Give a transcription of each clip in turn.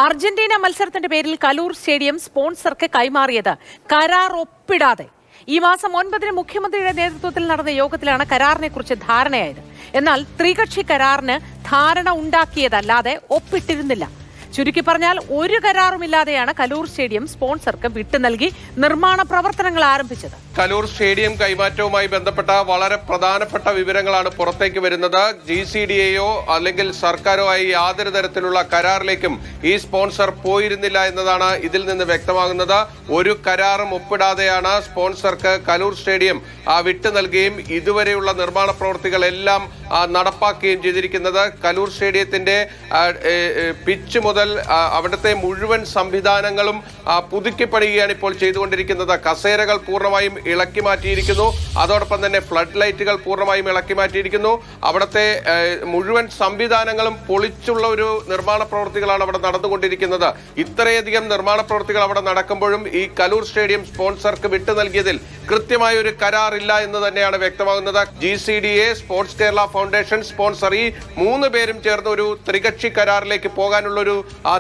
Argentina മത്സരത്തിന്റെ പേരിൽ Kaloor stadium സ്പോൺസർക്ക് കൈമാറിയത് കരാർ ഒപ്പിടാതെ. ഈ മാസം 9-ന് മുഖ്യമന്ത്രിയുടെ നേതൃത്വത്തിൽ നടന്ന യോഗത്തിലാണ് കരാറിനെ കുറിച്ച് ധാരണയായത്. എന്നാൽ ത്രികക്ഷി കരാറിന് ധാരണ ഉണ്ടാക്കിയതല്ലാതെ ഒപ്പിട്ടിരുന്നില്ല. ചുരുക്കി പറഞ്ഞാൽ ഒരു കരാറുമില്ലാതെയാണ് കലൂർ സ്റ്റേഡിയം സ്പോൺസർക്ക് വിട്ടു നൽകി നിർമ്മാണ പ്രവർത്തനങ്ങൾ ആരംഭിച്ചത്. കലൂർ സ്റ്റേഡിയം കൈമാറ്റവുമായി ബന്ധപ്പെട്ട വളരെ പ്രധാനപ്പെട്ട വിവരങ്ങളാണ് പുറത്തേക്ക് വരുന്നത്. GCDAയോ അല്ലെങ്കിൽ സർക്കാരോ ആയി യാതൊരു തരത്തിലുള്ള കരാറിലേക്കും ഈ സ്പോൺസർ പോയിരുന്നില്ല എന്നതാണ് ഇതിൽ നിന്ന് വ്യക്തമാകുന്നത്. ഒരു കരാറും ഒപ്പിടാതെയാണ് സ്പോൺസർക്ക് കലൂർ സ്റ്റേഡിയം വിട്ടു നൽകുകയും ഇതുവരെയുള്ള നിർമ്മാണ പ്രവൃത്തികളെല്ലാം നടപ്പാക്കുകയും ചെയ്തിരിക്കുന്നത്. കലൂർ സ്റ്റേഡിയത്തിന്റെ പിച്ച് മുതൽ അവിടുത്തെ മുഴുവൻ സംവിധാനങ്ങളും പുതുക്കിപ്പണിയുകയാണ് ഇപ്പോൾ ചെയ്തുകൊണ്ടിരിക്കുന്നത്. കസേരകൾ പൂർണ്ണമായും ഇളക്കി മാറ്റിയിരിക്കുന്നു. അതോടൊപ്പം തന്നെ ഫ്ലഡ് ലൈറ്റുകൾ പൂർണ്ണമായും ഇളക്കി മാറ്റിയിരിക്കുന്നു. അവിടുത്തെ മുഴുവൻ സംവിധാനങ്ങളും പൊളിച്ചുള്ള ഒരു നിർമ്മാണ പ്രവൃത്തികളാണ് അവിടെ നടന്നുകൊണ്ടിരിക്കുന്നത്. ഇത്രയധികം നിർമ്മാണ പ്രവൃത്തികൾ അവിടെ നടക്കുമ്പോഴും ഈ കലൂർ സ്റ്റേഡിയം സ്പോൺസർക്ക് വിട്ടു നൽകിയതിൽ കൃത്യമായ ഒരു കരാറില്ല എന്ന് തന്നെയാണ് വ്യക്തമാകുന്നത്. GCDA, sports Kerala foundation, sponsor ഈ 3 പേരും ചേർന്ന് ഒരു ത്രികക്ഷി കരാറിലേക്ക് പോകാനുള്ളൊരു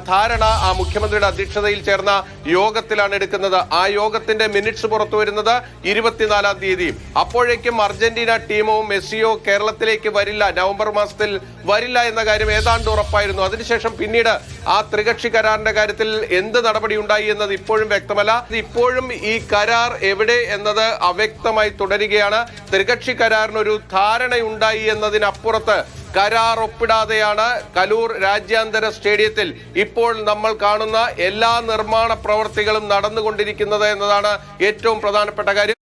ധാരണ മുഖ്യമന്ത്രിയുടെ അധ്യക്ഷതയിൽ ചേർന്ന യോഗത്തിലാണ് എടുക്കുന്നത്. ആ യോഗത്തിന്റെ മിനിറ്റ്സ് പുറത്തു വരുന്നത് 24-ാം തീയതി. അപ്പോഴേക്കും അർജന്റീന ടീമോ മെസ്സിയോ കേരളത്തിലേക്ക് വരില്ല, നവംബർ മാസത്തിൽ വരില്ല എന്ന കാര്യം ഏതാണ്ട് ഉറപ്പായിരുന്നു. അതിനുശേഷം പിന്നീട് ആ ത്രികക്ഷി കരാറിന്റെ കാര്യത്തിൽ എന്ത് നടപടി ഉണ്ടായി എന്നത് ഇപ്പോഴും വ്യക്തമല്ല. ഇപ്പോഴും ഈ കരാർ എവിടെ എന്നത് അവ്യക്തമായി തുടരുകയാണ്. ത്രികക്ഷി കരാറിനൊരു ധാരണയുണ്ടായി എന്നതിനപ്പുറത്ത് കരാർ ഒപ്പിടാതെയാണ് കലൂർ രാജ്യാന്തര സ്റ്റേഡിയത്തിൽ ഇപ്പോൾ നമ്മൾ കാണുന്ന എല്ലാ നിർമ്മാണ പ്രവർത്തികളും നടന്നുകൊണ്ടിരിക്കുന്നത് എന്നതാണ് ഏറ്റവും പ്രധാനപ്പെട്ട കാര്യം.